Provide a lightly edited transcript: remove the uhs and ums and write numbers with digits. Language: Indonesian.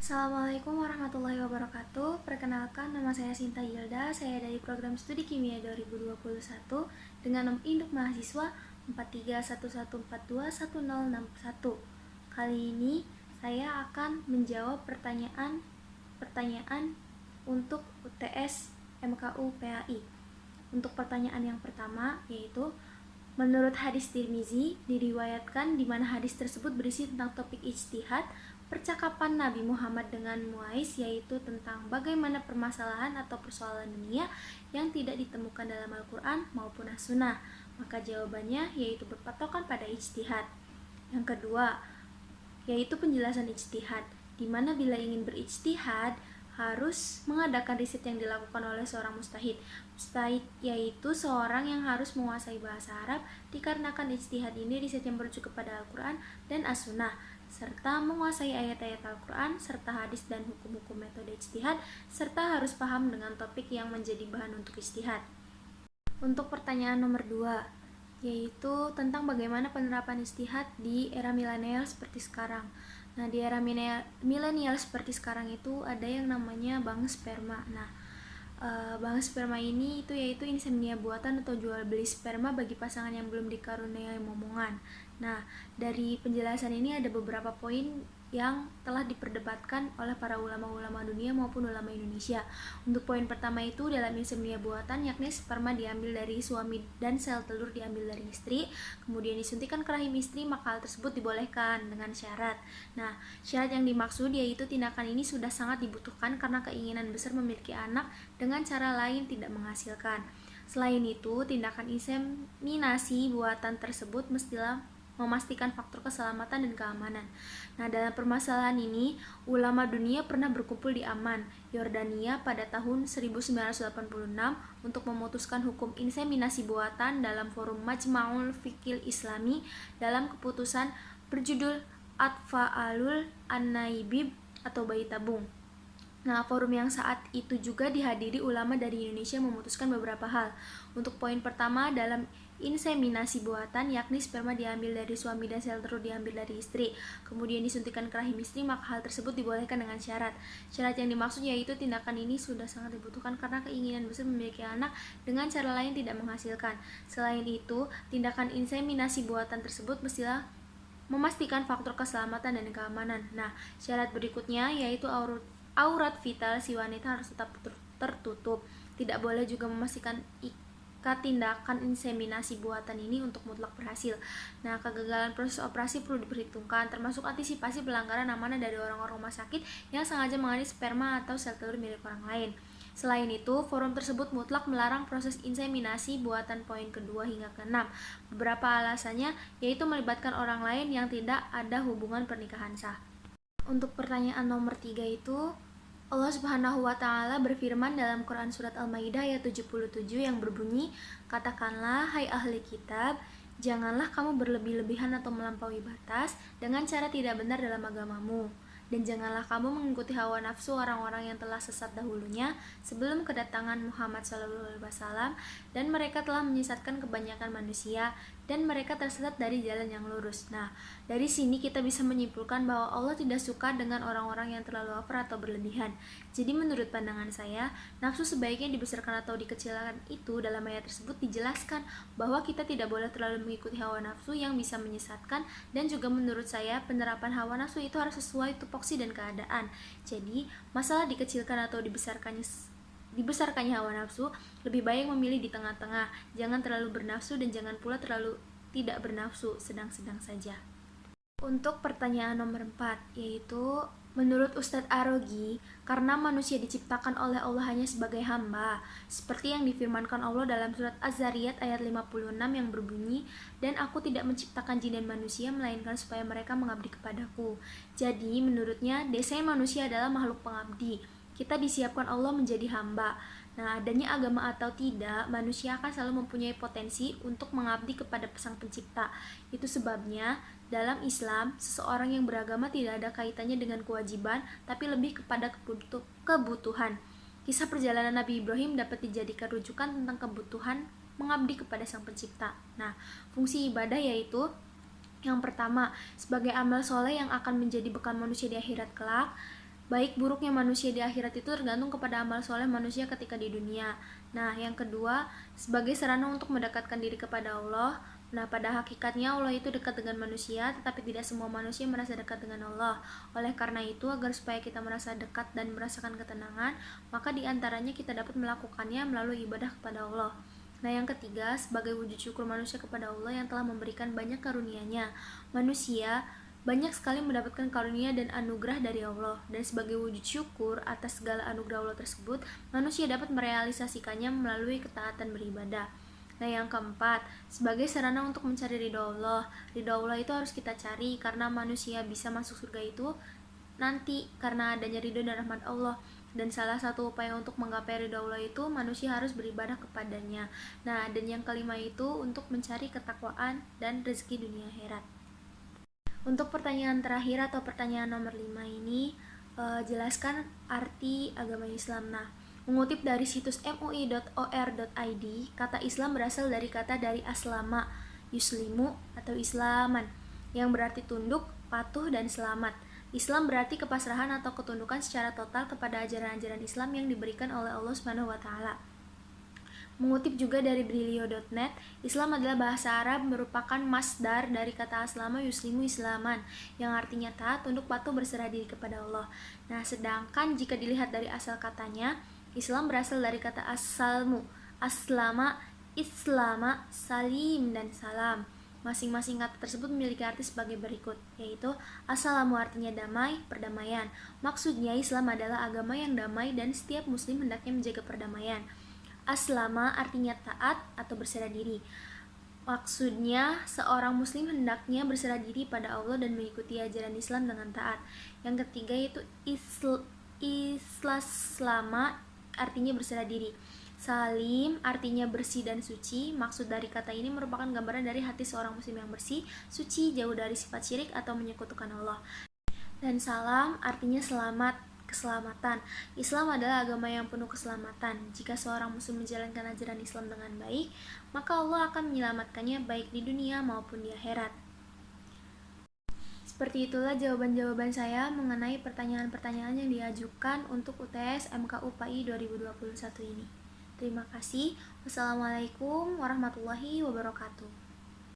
Assalamualaikum warahmatullahi wabarakatuh. Perkenalkan, nama saya Sinta Yilda. Saya dari program studi kimia 2021 dengan nomor induk mahasiswa 4311421061. Kali ini saya akan menjawab pertanyaan untuk UTS MKU PAI. Untuk pertanyaan yang pertama yaitu, menurut hadis Tirmizi diriwayatkan di mana hadis tersebut berisi tentang topik ijtihad percakapan Nabi Muhammad dengan Muais, yaitu tentang bagaimana permasalahan atau persoalan dunia yang tidak ditemukan dalam Al-Quran maupun As-Sunnah. Maka jawabannya yaitu berpatokan pada ijtihad. Yang kedua yaitu penjelasan ijtihad, di mana bila ingin berijtihad harus mengadakan riset yang dilakukan oleh seorang mujtahid. Mujtahid yaitu seorang yang harus menguasai bahasa Arab, dikarenakan ijtihad ini riset yang merujuk kepada Al-Quran dan As-Sunnah, serta menguasai ayat-ayat Al-Quran, serta hadis dan hukum-hukum metode ijtihad, serta harus paham dengan topik yang menjadi bahan untuk ijtihad. Untuk pertanyaan nomor 2, yaitu tentang bagaimana penerapan ijtihad di era milenial seperti sekarang. Nah, di era milenial seperti sekarang itu ada yang namanya bank sperma. Nah, bank sperma ini yaitu insemnia buatan atau jual beli sperma bagi pasangan yang belum dikaruniai momongan. Nah, dari penjelasan ini ada beberapa poin yang telah diperdebatkan oleh para ulama-ulama dunia maupun ulama Indonesia. Untuk poin pertama itu, dalam insemnia buatan, yakni sperma diambil dari suami dan sel telur diambil dari istri, kemudian disuntikan ke rahim istri, maka hal tersebut dibolehkan dengan syarat. Nah, syarat yang dimaksud yaitu tindakan ini sudah sangat dibutuhkan karena keinginan besar memiliki anak dengan cara lain tidak menghasilkan. Selain itu, tindakan inseminasi buatan tersebut mestilah memastikan faktor keselamatan dan keamanan. Nah, dalam permasalahan ini, ulama dunia pernah berkumpul di Amman, Yordania pada tahun 1986 untuk memutuskan hukum inseminasi buatan dalam forum Majma'ul Fiqhil Islami dalam keputusan berjudul Atfa'alul An-Naibib atau bayi tabung. Nah, forum yang saat itu juga dihadiri ulama dari Indonesia memutuskan beberapa hal. Untuk poin pertama, dalam inseminasi buatan, yakni sperma diambil dari suami dan sel telur diambil dari istri, kemudian disuntikan ke rahim istri, maka hal tersebut dibolehkan dengan syarat. Syarat yang dimaksud yaitu tindakan ini sudah sangat dibutuhkan karena keinginan besar memiliki anak dengan cara lain tidak menghasilkan. Selain itu, tindakan inseminasi buatan tersebut mestilah memastikan faktor keselamatan dan keamanan. Nah, syarat berikutnya yaitu aurat vital si wanita harus tetap tertutup. Tidak boleh juga memastikan tindakan inseminasi buatan ini untuk mutlak berhasil. Nah, kegagalan proses operasi perlu diperhitungkan, termasuk antisipasi pelanggaran amanah dari orang-orang rumah sakit yang sengaja mengambil sperma atau sel telur milik orang lain. Selain itu, forum tersebut mutlak melarang proses inseminasi buatan poin kedua hingga ke-6. Beberapa alasannya yaitu melibatkan orang lain yang tidak ada hubungan pernikahan sah. Untuk pertanyaan nomor 3 itu, Allah Subhanahu wa Ta'ala berfirman dalam Quran Surat Al-Maidah ayat 77 yang berbunyi, "Katakanlah, hai ahli kitab, janganlah kamu berlebih-lebihan atau melampaui batas dengan cara tidak benar dalam agamamu. Dan janganlah kamu mengikuti hawa nafsu orang-orang yang telah sesat dahulunya sebelum kedatangan Muhammad SAW, dan mereka telah menyesatkan kebanyakan manusia, dan mereka tersesat dari jalan yang lurus." Nah, dari sini kita bisa menyimpulkan bahwa Allah tidak suka dengan orang-orang yang terlalu over atau berlebihan. Jadi menurut pandangan saya, nafsu sebaiknya dibesarkan atau dikecilkan. Itu dalam ayat tersebut dijelaskan bahwa kita tidak boleh terlalu mengikuti hawa nafsu yang bisa menyesatkan, dan juga menurut saya penerapan hawa nafsu itu harus sesuai tupoksi dan keadaan. Jadi masalah dikecilkan atau dibesarkannya hawa nafsu, lebih baik memilih di tengah-tengah. Jangan terlalu bernafsu dan jangan pula terlalu tidak bernafsu, sedang-sedang saja. Untuk pertanyaan nomor 4, yaitu menurut Ustadz Arogi, karena manusia diciptakan oleh Allah hanya sebagai hamba, seperti yang difirmankan Allah dalam surat Az-Zariyat ayat 56 yang berbunyi, "Dan aku tidak menciptakan jin dan manusia melainkan supaya mereka mengabdi kepadaku." Jadi menurutnya desain manusia adalah makhluk pengabdi. Kita disiapkan Allah menjadi hamba. Nah, adanya agama atau tidak, manusia akan selalu mempunyai potensi untuk mengabdi kepada Sang Pencipta. Itu sebabnya dalam Islam, seseorang yang beragama tidak ada kaitannya dengan kewajiban, tapi lebih kepada kebutuhan. Kisah perjalanan Nabi Ibrahim dapat dijadikan rujukan tentang kebutuhan mengabdi kepada Sang Pencipta. Nah, fungsi ibadah yaitu yang pertama, sebagai amal soleh yang akan menjadi bekal manusia di akhirat kelak. baik buruknya manusia di akhirat itu tergantung kepada amal soleh manusia ketika di dunia. Nah, yang kedua, sebagai sarana untuk mendekatkan diri kepada Allah. Nah, pada hakikatnya Allah itu dekat dengan manusia, tetapi tidak semua manusia merasa dekat dengan Allah. Oleh karena itu, agar supaya kita merasa dekat dan merasakan ketenangan, maka diantaranya kita dapat melakukannya melalui ibadah kepada Allah. Nah, yang ketiga, sebagai wujud syukur manusia kepada Allah yang telah memberikan banyak karunia-Nya. Manusia banyak sekali mendapatkan karunia dan anugerah dari Allah, dan sebagai wujud syukur atas segala anugerah Allah tersebut, manusia dapat merealisasikannya melalui ketaatan beribadah. Nah, yang keempat, sebagai sarana untuk mencari ridho Allah. Ridho Allah itu harus kita cari karena manusia bisa masuk surga itu nanti karena adanya ridho dan rahmat Allah. Dan salah satu upaya untuk menggapai ridho Allah itu manusia harus beribadah kepadanya. Nah, dan yang kelima itu untuk mencari ketakwaan dan rezeki dunia akhirat. Untuk pertanyaan terakhir atau pertanyaan nomor 5 ini, jelaskan arti agama Islam. Nah, mengutip dari situs mui.or.id, kata Islam berasal dari kata dari aslama, yuslimu atau islaman, yang berarti tunduk, patuh, dan selamat. Islam berarti kepasrahan atau ketundukan secara total kepada ajaran-ajaran Islam yang diberikan oleh Allah Subhanahu wa taala. Mengutip juga dari Brilio.net, Islam adalah bahasa Arab merupakan masdar dari kata aslama yuslimu islaman, yang artinya taat, tunduk, patuh, berserah diri kepada Allah. Nah, sedangkan jika dilihat dari asal katanya, Islam berasal dari kata asalmu, aslama, islama, salim, dan salam. Masing-masing kata tersebut memiliki arti sebagai berikut, yaitu assalamu artinya damai, perdamaian. Maksudnya Islam adalah agama yang damai dan setiap muslim hendaknya menjaga perdamaian. Aslama artinya taat atau berserah diri. Maksudnya seorang muslim hendaknya berserah diri pada Allah dan mengikuti ajaran Islam dengan taat. Yang ketiga yaitu islaslama artinya berserah diri. Salim artinya bersih dan suci. Maksud dari kata ini merupakan gambaran dari hati seorang muslim yang bersih, suci, jauh dari sifat syirik atau menyekutukan Allah. Dan salam artinya selamat, keselamatan. Islam adalah agama yang penuh keselamatan. Jika seorang muslim menjalankan ajaran Islam dengan baik, maka Allah akan menyelamatkannya baik di dunia maupun di akhirat. Seperti itulah jawaban-jawaban saya mengenai pertanyaan-pertanyaan yang diajukan untuk UTS MKU PAI 2021 ini. Terima kasih. Wassalamualaikum warahmatullahi wabarakatuh.